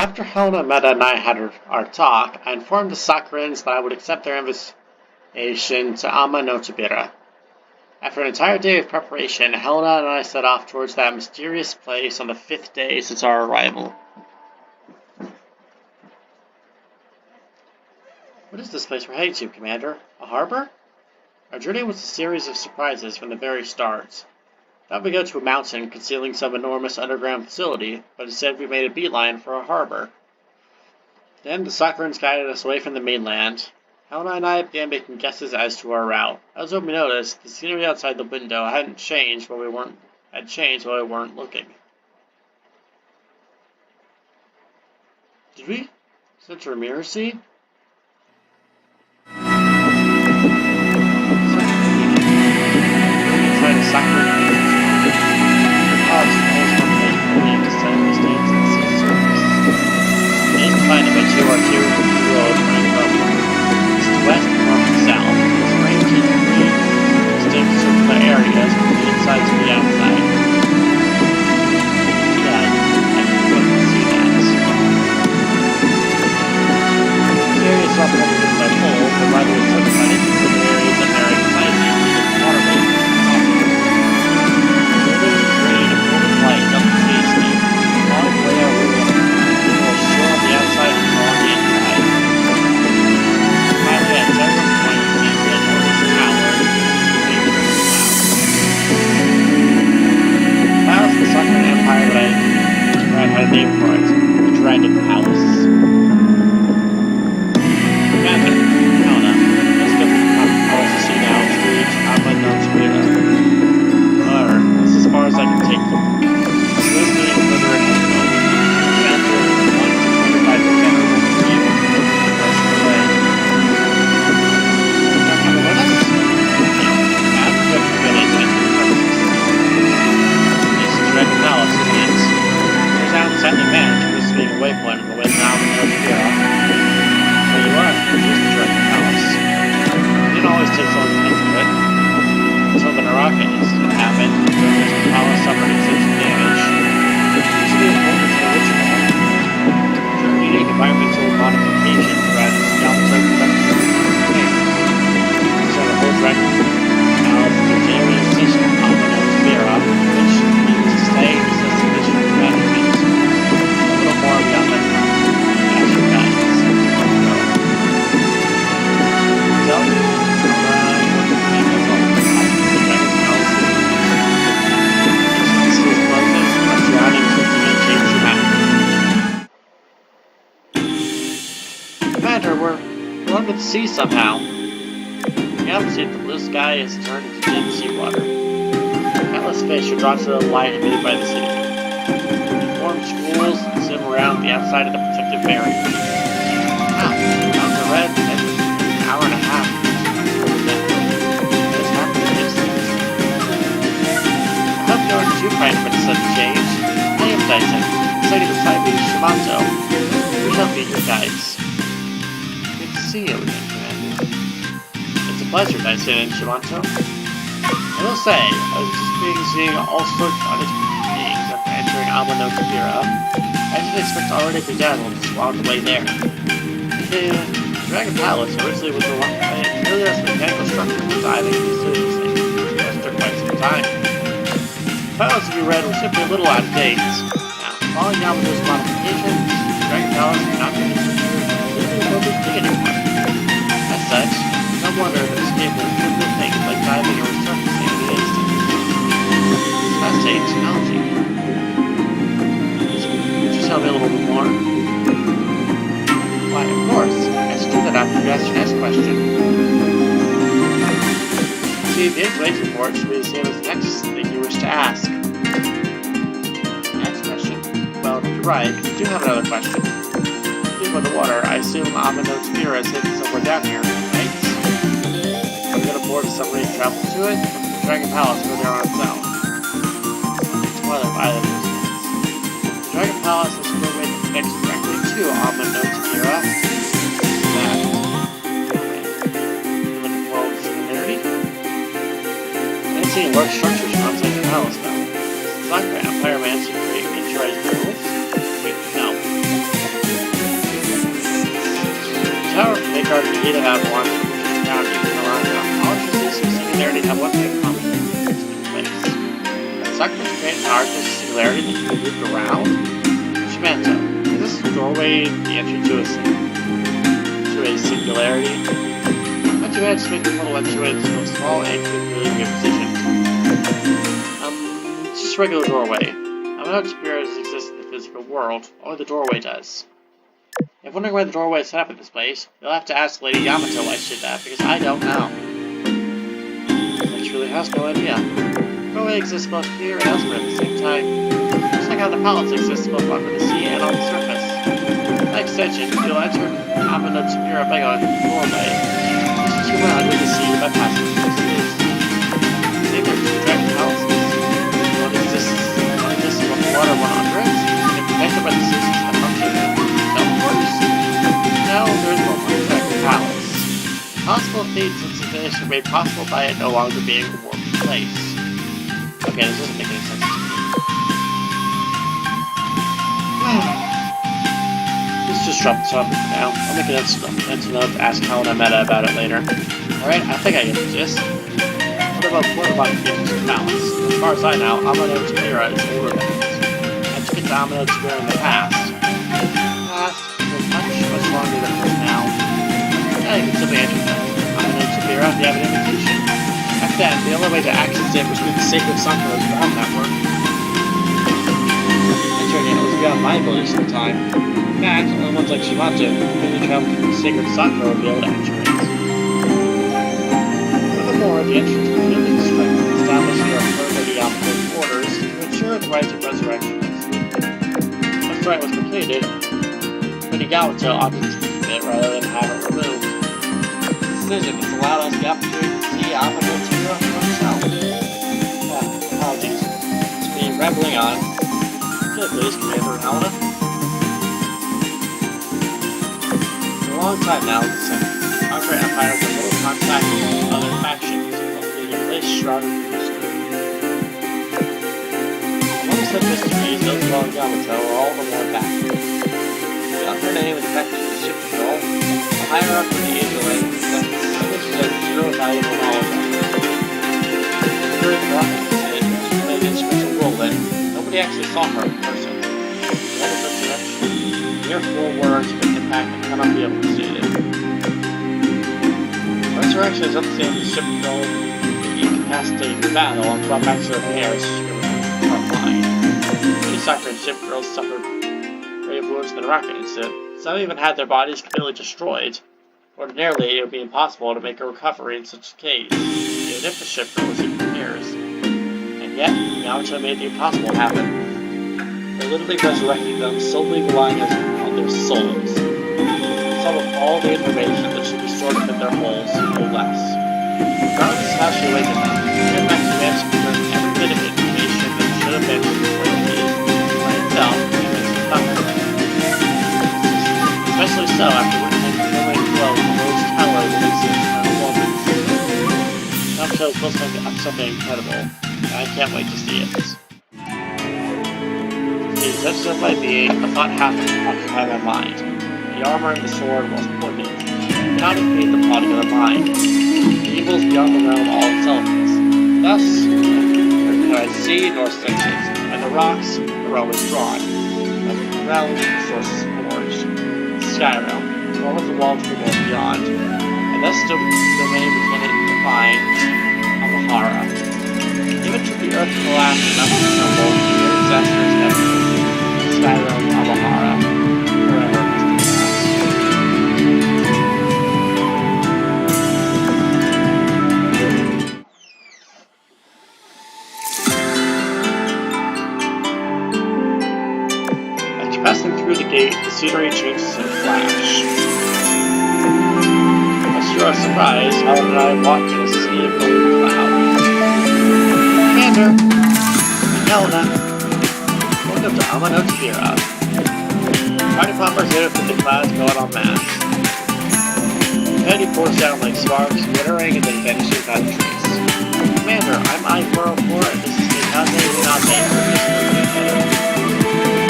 After Helena, Meta, and I had our talk, I informed the Sakurans that I would accept their invitation to Ama no Tabira. After an entire day of preparation, Helena and I set off towards that mysterious place on the 5th day since our arrival. What is this place we're heading to, Commander? A harbor? Our journey was a series of surprises from the very start. Thought we go to a mountain concealing some enormous underground facility, but instead we made a beeline for a harbor. Then the Sakurans guided us away from the mainland. Helena and I began making guesses as to our route. As we noticed, the scenery outside the window had changed while we weren't looking. Did we enter a mirror seed? Inside a Sakuran find about 2 or 2 roads running from east to west, north to south. This range is three distinct circular areas from the inside to the outside. Yeah, I couldn't see that. The area is not represented by poles, but rather is subdivided into different areas and their inside the waterway. Golden green and golden white, nothing tasty. Long way over on the outside and on the inside. Finally, at several points, we did notice a tower. That was the Sakuran Empire that I had a name for it. The Dragon Palace. Commander, Helena, let's go to the palace to see now to reach Ama no Tabira. However, this is as far as I can take them. This is getting further ahead. By the venerable tree with the rest of the way. Come with us? Yeah, I've got the village and the premises. This is Dragon Palace, isn't it? There's an outstanding manager who's being a waypoint on the way now to Tabira. Where you are, here's the Dragon Palace. It didn't always take so long to get to it. Until the Naraka incident happened, the palace suffered extensive damage. It used to be important to the ritual. Unique environmental modifications rather than Yamato production things. So the whole Dragon Palace is a daily station of Ama no Tabira, which means to say is a sufficient management. A little more beyond that as your guidance. So, what do you think is all the Dragon Palace is closes, but surrounding systems change dramatically. Commander, we're under the sea somehow. The opposite, the blue sky is turned into deep seawater. Countless fish are drawn to the light emitted by the city. They form schools and swim around the outside of the protective barrier. Wow, mountains are red, and an hour and a half. What has happened to these things? I hope you aren't too frightened by the sudden change. I am Dyson, sitting beside me, Shimato. We shall be your guides. See you again, Commander. It's a pleasure, Dyson and Shimato. I will say, I was just seeing all sorts of unexpected things after entering Ama no Tabira. I didn't expect to already be dazzled along the way there. The Dragon Palace originally was merely as mechanical structure for diving and these things. It took quite some time. The files you read were simply a little out of date. Now, following Yamato's modifications, the Dragon Palace cannot be considered completely overbig anymore. As such, no wonder that it's capable of simple things like diving or resurfacing in an instant. It's fascinating technology. Could you tell me a little bit more? Why, of course. I should do that after you ask your next question. See, the information report should be the same as the next thing you wish to ask. Next question. Well, you're right. You do have another question. By the water, I assume Ama no Tabira is hidden somewhere down here, right? Are we going to board a submarine and travel to it? Or the Dragon Palace go there on its own? One of either of those things. The Dragon Palace is a way that connects directly to Ama no Tabira. Looking for all the similarity? I didn't see any large structures from outside the palace, though. The Sakuran Empire managed to create miniaturized buildings. Wait, no. make our creative avalanche down even around now. All systems of singularity have one thing in common. Place. That Sacrament create an arc of singularity that can be moved around? Shimanto, is this doorway the entry to a singularity? Not too bad, just make the little entryway so small and really good position. It's just a regular doorway. I don't know if spirits exist in the physical world, only the doorway does. If you're wondering why the doorway is set up in this place, you'll have to ask Lady Yamato why she did that, because I don't know. I truly has no idea. The doorway exists both here and elsewhere at the same time, just like how the palace exists both under the sea and on the surface. By extension, you'll enter Amahara's doorway. Just you run under the sea by passing through the seas. Same there are two dragon palaces. One exists above the water, one under it, and connected by the seasons that function. No, there is no one dragon palace. Possible fates and civilization made possible by it no longer being a warped place. Okay, this doesn't make any sense to me. Let's just drop this off for now. I'll make a mental note to ask Helena Meta about it later. Alright, I think I get the gist. What about the fates and balance? As far as I know, Amahara is over that. I took it to Amahara in the past. Much longer than right now. Yeah, you can simply enter them. Amahara, you have an invitation. Back then, the only way to access it was through the sacred Sakura's ground network. Entering it was beyond my abilities at the time. In fact, only ones like Shimato who really traveled through the sacred Sakura would be able to enter it. Furthermore, the entrance was really constructed to establish your Lady Yamato's orders to ensure the right of resurrection. Once the rite was completed, Lady Yamato opted to keep it rather than have it removed. This decision has allowed us the opportunity to see Amahara for himself. Apologies. It's me rambling on. Good, please, Commander Helena. For a long time now, the Conqueror Empire was little contact with other factions, including a place shrouded in mystery. Among such mysteries, those involving Yamato are all the more baffling. Beyond her name and the fact that she's ship control, the higher up in the Azur Lane possesses zero valuable knowledge on her. During the rocket incident, she played an instrumental role in, nobody actually saw her in person. That is resurrection. Mere four words with impact that cannot be overstated. Resurrection is not the same as ship control, the incapacitated in battle and brought back to her affairs she was front line. Many Sakura and ship girls suffered grave wounds in the rocket incident. Some even had their bodies completely destroyed. Ordinarily, it would be impossible to make a recovery in such a case, even if the ship girl was even years. And yet, Yamato made the impossible happen. They literally resurrected them, solely relying on their souls. Some of all the information that should be stored within their holes, no less. Regardless of how she awakened them, she in fact managed to preserve every bit of information that should have been recorded by itself, especially so after witnessing the glowing glow of the Rose Tower releasing eternal moments. Yamato is supposed to be something incredible, and I can't wait to see it. The existence of my being, a thought happened to occupy my mind. The armor and the sword was poignant. It cannot defeat the plotting of the mind. The evil is beyond the realm of all its elements. Thus, neither see nor sense it. And the rocks, the realm is drawn. And the realm, the source is forged. Sky realm, as well as the walls of the world beyond. And thus the domain within it defined Amahara. Even should the earth collapse and nothing tremble, the ancestors never knew. Sky realm Amahara, forever must be past. After passing through the gate, the scenery changes in a flash. As you are surprised, Helen and I walk in a sea of golden clouds. Commander! Helena! Welcome to Amahara. Party poppers hit from the clouds going en masse. Confetti pours down like sparks, glittering and then vanishing without a trace. Commander, I'm I-404 and this is the Kaze Unate for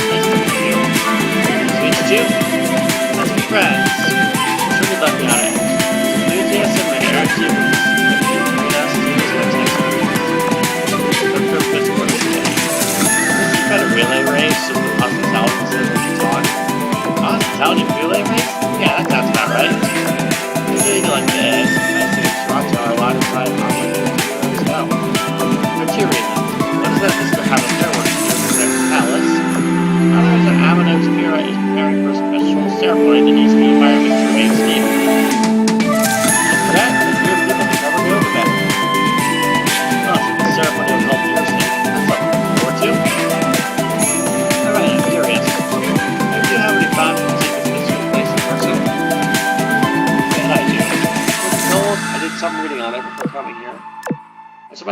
Nice to meet you. Nice to meet you. Let's be friends. It's really lucky I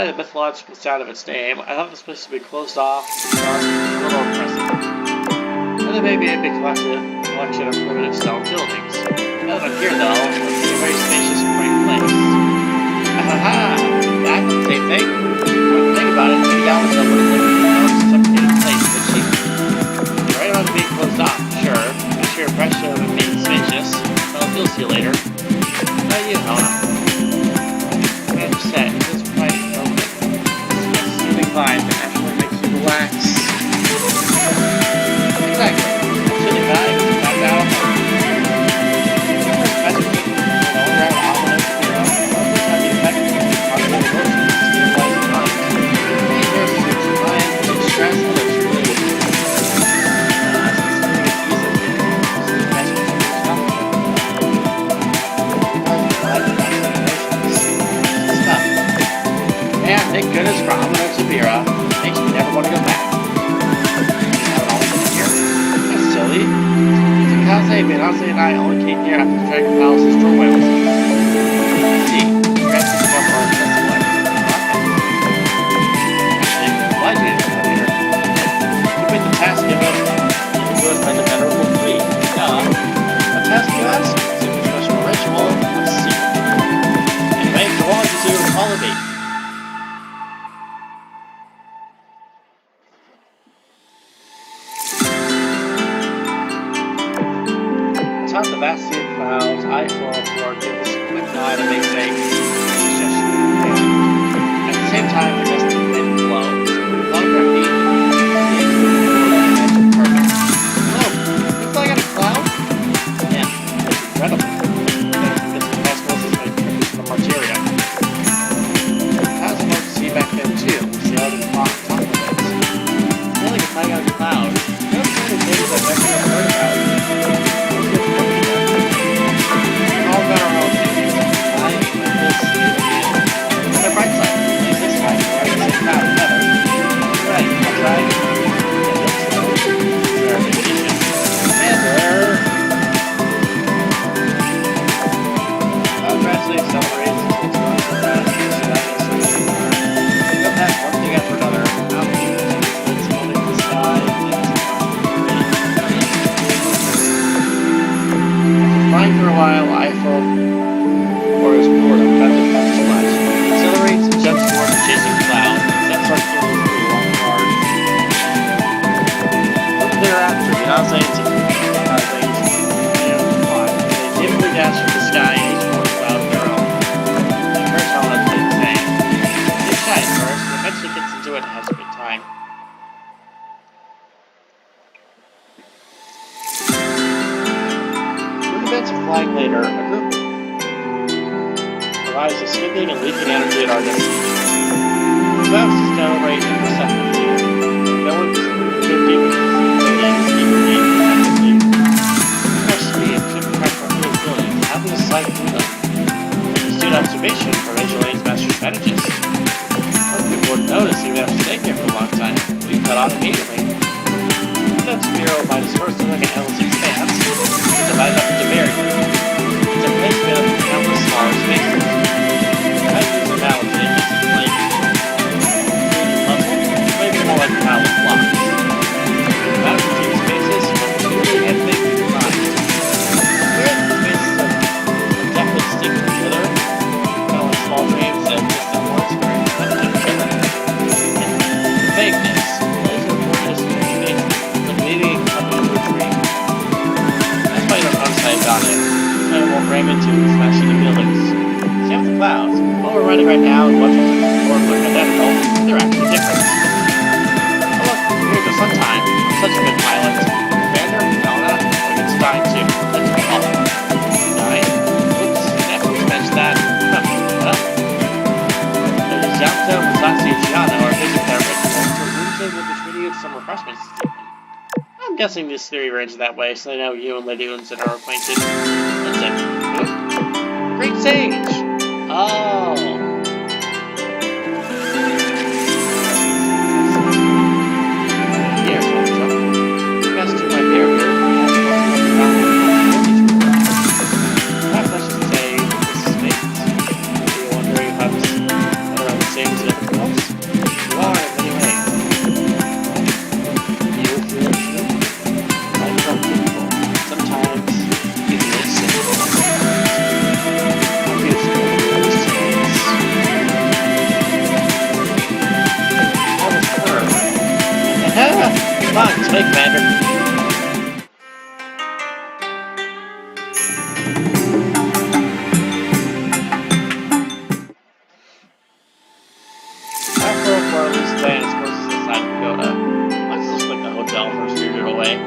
Despite the mythological sound of its name, I thought this place to be closed off, dark, and a little oppressive. And there may be a big collection of primitive stone buildings. Now that I'm here, though, it's a very spacious and bright place. Ahaha! Yeah, I thought the same thing. When you think about it, maybe that was a little suffocated place, did she? You're right about it being closed off, sure. The sheer impression of it being spacious. Well, you'll see you later. How are you, Helena? I'm upset. It is quite broken. It's a soothing vibe that actually makes you relax. Exactly. A soothing vibe. Back out. Magic people all around ominous to be around. Always have the effect of positive emotions to stabilize your mind. Hey, there's your mind, and stress, and it's really thank goodness for Amahara Sabira. Makes me never want to go back. Haven't always been here. That's silly. Minase and I only came here after the Dragon Palace's doorway was open. See, perhaps you become more expensive life. Actually, why do you come here? Complete the task given and do it by the Venerable Three. A task you ask? It's a special ritual. Let's see. Anyway, for all you do, follow me. Atop the vast sea of clouds, I float forward, give this quick nod and make a suggestion with my hand. At the same time, the gust of wind blows. Long breath deep, the perfect. Oh, you flying on a cloud? Yeah, that's incredible. This festival is my tribute to the Martyria. I was about to see back then too. We sailed and fought on top of it. It's like flying on a cloud. Those kind of things I've never heard about. All got our own things. I like this again. On the bright side, at least this time, we're at the same cloud together. Right, I'll try. It looks slow. It's our vacation. And we're... I'll gradually accelerate until it's going so fast. Go past one thing after another. Now we need to let's hold it in the sky. Flying for a while, I felt or was bored of cutting past too much. Accelerates and jumps towards the chasing cloud. That starts feeling pretty long and hard. Look thereafter, Minase fly. They nimbly dash from the sky and each one cloud of their own. At first, Helena played the same. It's shy at first, but eventually gets into it and has a good time. Of flying later, a group provides a spinning and leaking energy at our destination. The clouds accelerate imperceptibly. No one's looking buildings equally imperceptibly. Our speed to protect our fluid buildings, having a sight through them. Astute observation for visual aids master strategist. Most people would notice even after staying here for a long time. We cut out immediately. The Spiro might disperse to like an endless expanse. Divided up into barriers. It's a place made up of countless smaller spaces. I use an analogy that makes it like a puzzle, maybe more like a pile of blocks. The amount of these spaces are really and big to find. Where the spaces are definitely stick to each other, kind of like small dreams that just don't work very independent of each other. And the vagueness, those are gorgeous spaces, like leading up into a dream. On it. I won't ram into smashing the buildings. Same with the clouds. What we're running right now and what we're looking identical, they're actually different. Oh look, here's the sometime. I'm such a good pilot. Commander, Helena, we get dying too. Let's go off. Dying? Whoops, never mentioned that. Well, there's Yamato, Musashi, and Shiano are visiting their ritual, so Windsor will be treating you to some refreshments this evening. I'm guessing this theory ranges that way, so I know you and Lady Unsen are acquainted. That's it. Oop. Great Sage! Oh! Here's one jump. Pass to my barrier. Perhaps I should say this is fate. If you're wondering if I was around the same as the other Come on, it's me, Commander. After a loose land is closest to the side of Pagoda, let's just click the hotel for spirited away. I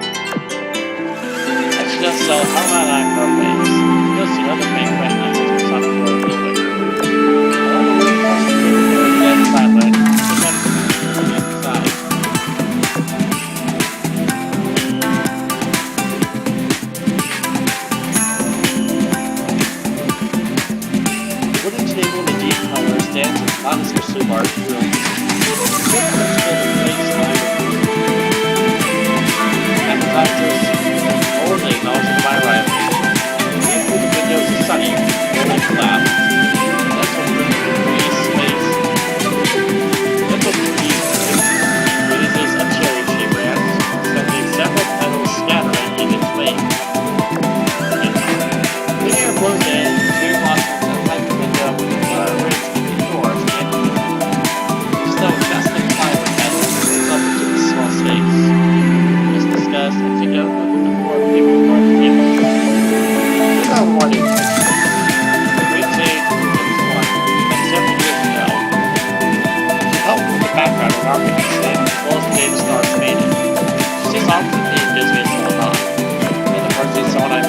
should just sell how about I for ways. You'll see another banquet and I just on the floor of the building. All the room across the table there is dead silent, but then from the inside. The wooden table in the deep color stands in conspicuously large room. Appetizers, only acknowledging my arrival. View through the windows is sunny, only clouds. That's what Rhys space. That's what Rhys raises a cherry-shaped branch, sending several petals scattering in its wake. When air blows in, two blossoms outside the window with the flower rings in the doors and snow casting fire petals moves up into the small space. Discuss and take out with the four people across the table. Without warning, the great sage was one, and several years ago, to help with the background of our incident, as well as the day the stars faded. She saw the name business going on, and the person saw what I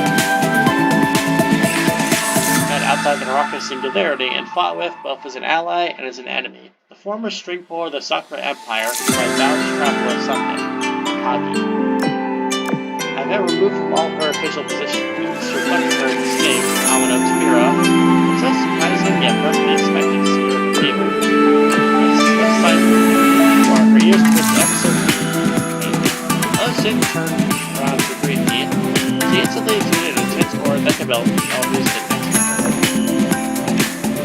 met outside the Moroccan singularity and fought with both as an ally and as an enemy. The former string puller of the Sakura Empire, who I vowed to travel with someday, Kagi. I've been removed from all her official positions, reflecting her escape from Amahara to Mira. It's so surprising yet perfectly expected to see her at the table. Let's sight for her ears twitched ever so briefly. Ocean turned around to greet me. She instantly exuded an intense aura that could melt all who stood next to her.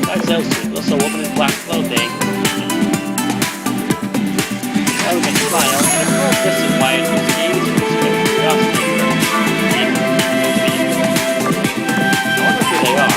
Besides those two, also a woman in black clothing, elegant smile, and a girl dressed in white whose gaze was with curiosity. I wonder who they are.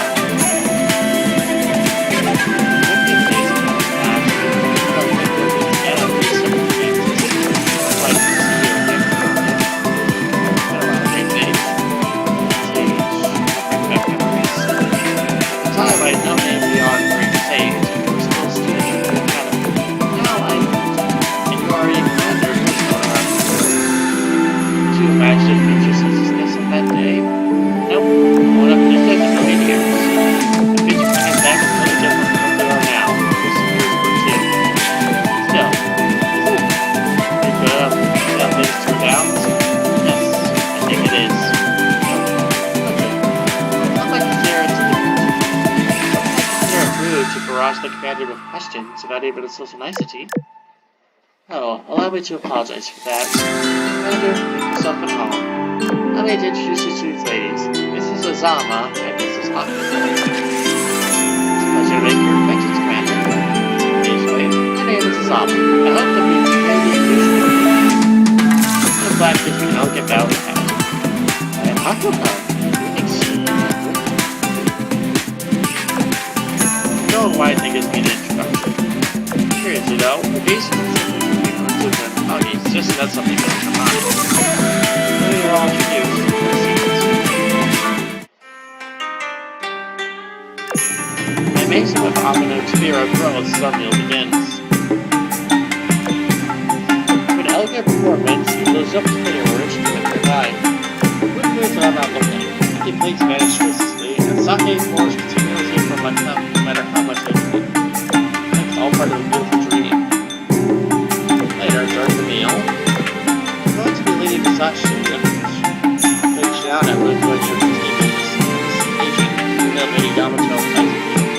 The commander with questions about even a social nicety. Oh, allow me to apologize for that. Commander, make yourself at home. Allow me to introduce you to these ladies. Mrs. Ozama and Mrs. Hockney. It's a pleasure to make your acquaintance, Commander. Please wait. My name is Ozama. I hope that we may be appreciative. I'm glad that we can all get down with that. And Hockney. Why I think it's been an introduction. Curiously though, the base is simply moving on to the Kagi, suggesting that's something that can mind. Maybe they're all introduced to the sequence. My amazing with Amahara to Mira grows as our meal begins. With elegant performance, he lives up to the orders to a good eye. Good foods that I'm not looking. Empty plates vanish twistlessly, and sake pours continuously from my cup, no matter how much I drink. It's all part of a beautiful dream. Later, during the meal, I'm going to be leading the Sashi Big shout out when going to your tables. Asian female lady Yamato type of view.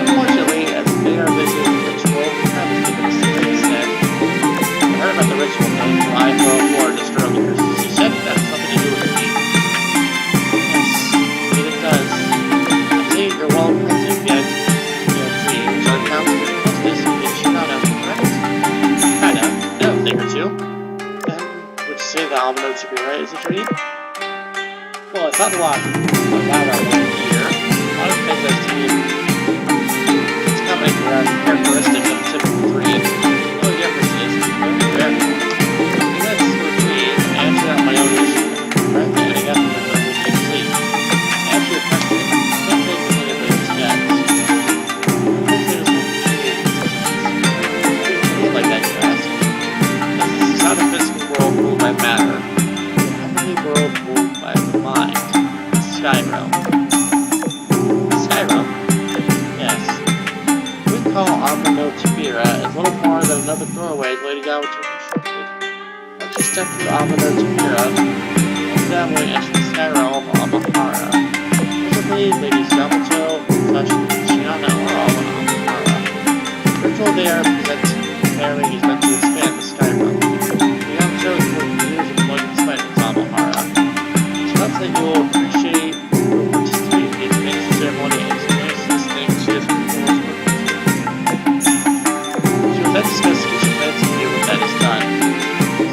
Unfortunately, as they are busy with the ritual, we haven't taken a seat instead. I heard about the ritual named July 404 just earlier. She said that has nothing to do with me. You're well present yet your dreams are counted as this in Shimano, correct? Kinda. I know a thing or two. Then, would you say the Almano to be right is a dream? Well, it's not a lot about our one here. A lot of things I've seen. It's coming around characteristics of a typical dream. The only difference is, for everyone. Spira is little more than another doorway leading out to constructed. Once you step through Amahara Spira, and that way enter the sky realm of Amahara. Recently, Ladies Yamato, Touch, Shiana are all in Amahara. The ritual there presenting is meant to expand the sky realm. The Yamato is working years of floating spiders Amahara. It's not that you will appreciate or participate in the next ceremony and experience these things she has performed. She will then discuss each event with you when that is done.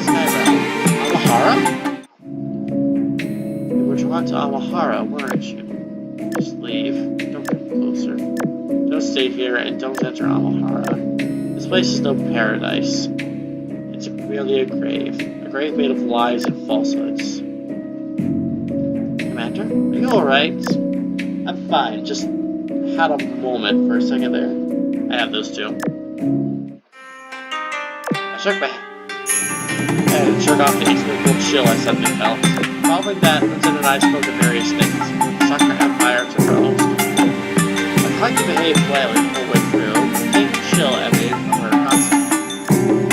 Sky realm. Amahara? You were drawn to Amahara, weren't you? Just leave. Don't come closer. Don't stay here and don't enter Amahara. This place is no paradise. It's merely a grave made of lies and falsehoods. Commander, are you alright? I'm fine, just had a moment for a second there. I have those two. I shook my head and shook off the inexplicable chill I suddenly felt. Following that, Vincent and I spoke of various things, from the Soccer Empire to Rome. I tried to behave politely the whole way through, but the chill emanated from her concept.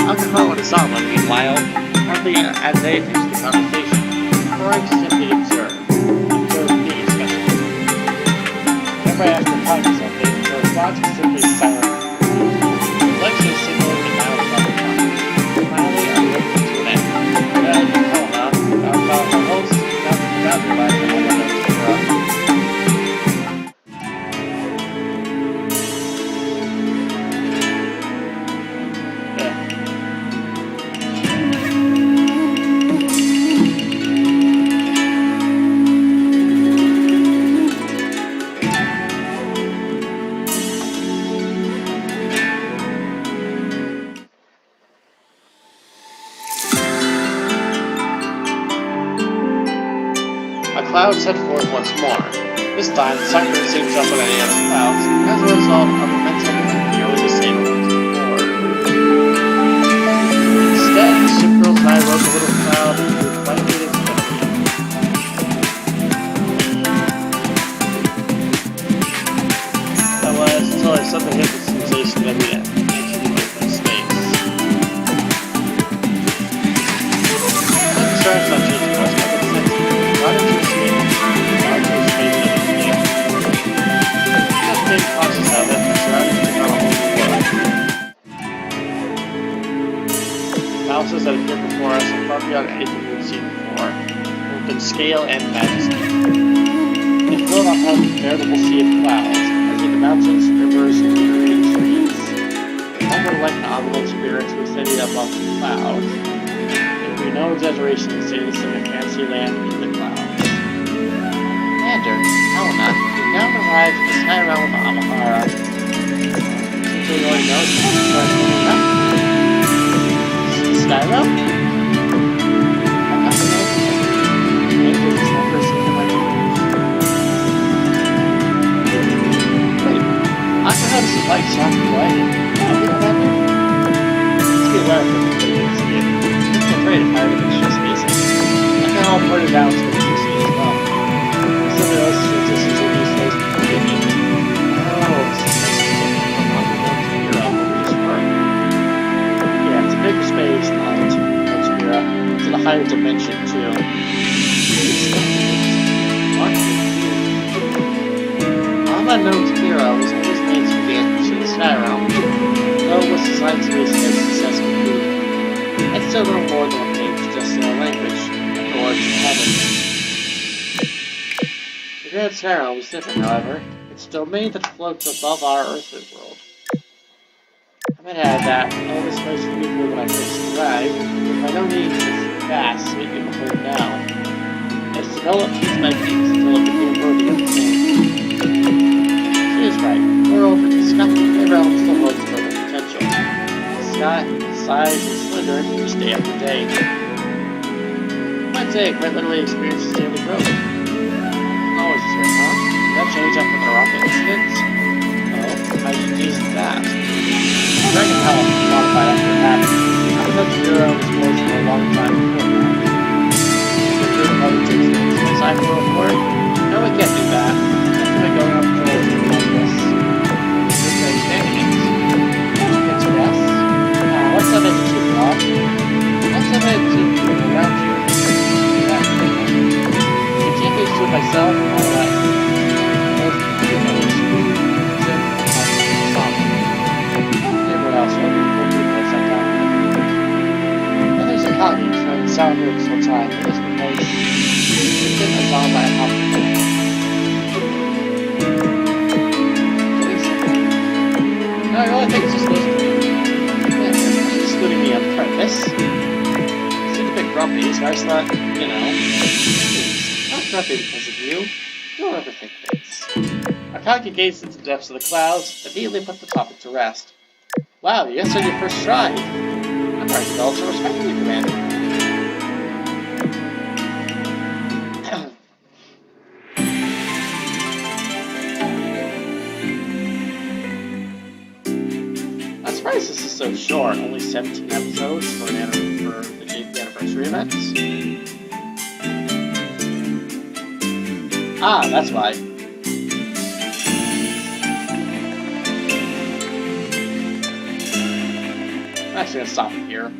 Alcohol and Asama, meanwhile, hardly added anything to the conversation, for I just simply observed me especially. Whenever I asked her about something, her response was simply silent. Reflection signaling the now about the time. Finally, I looked into an end. Yeah, you know enough. About our host, not realizing I wanted to figure out. Clouds set forth once more. This time, the sun didn't seem to up on any other clouds. As a result, our momentum was the same as before. Instead, the ship girls and I rode the little cloud and we quite unexpectedly. That was until I suddenly hit the sensation that we had actually moved in space. Let's try something to us. Not into space, not into space of the thing. Just take process of it and surrounding the whole world. Palaces that appear before us are far beyond anything we've seen before, both in scale and majesty. They float on top of a veritable sea of clouds, as if the mountains, rivers, and myriad trees. All were like nominal spirits descending above the clouds. It would be no exaggeration to say this is a fancy land in the clouds. Commander, Helena, we've now arrived at the sky realm of Amahara. Since you already know, it's moving up. This is the sky realm? I'm not the man. Maybe it's my first thing in my name. Wait, Amahara's like soft lighting. I'll be commander. Let's be aware of the things here. I'm afraid of fire if it's just basic. I can all put it down to what you see as well. Somebody else should just use these days before they need it. Oh, this is yeah, it's a bigger space than Spira. It's in a higher dimension, too. Unknown Spira was always made to the entrance to the sky realm. Though it was designed to be a success complete. I still know more than what names just in our language, or to heaven. The Grand Sky realm is different, however. It's a domain that floats above our earthly world. I might add that, although this place was beautiful when I first arrived, it by no means is vast as we can behold now. It's developed piece by piece until it became worthy of the name. She is right. Moreover, the sky realm still holds further potential. The sky, size, and splendor increase day after day. One day, quite literally experiences daily growth. Always this way, huh? Did that change after the rocket incident? Oh, how did you use that? Dragon Health was modified after it happened. I know Zero was closed for a long time before that. The group of other takes things inside for a report? No, we can't do that. It's going up patrols in the Northwest. Good understanding it. It's a sour here this whole time. It is because we've been resolved by a hospital. No, I really think it's just those two. Yeah, she's excluding me on purpose. Seemed a bit grumpy, so I just thought, you know, it's not grumpy because of you. Don't overthink things. Akagi gazed into the depths of the clouds, immediately put the topic to rest. Wow, you answered your first try. I'm trying to develop some respect for you, Commander. I'm surprised this is so short, only 17 episodes for the 8th anniversary event. Ah, that's why. I'm actually gonna stop it here.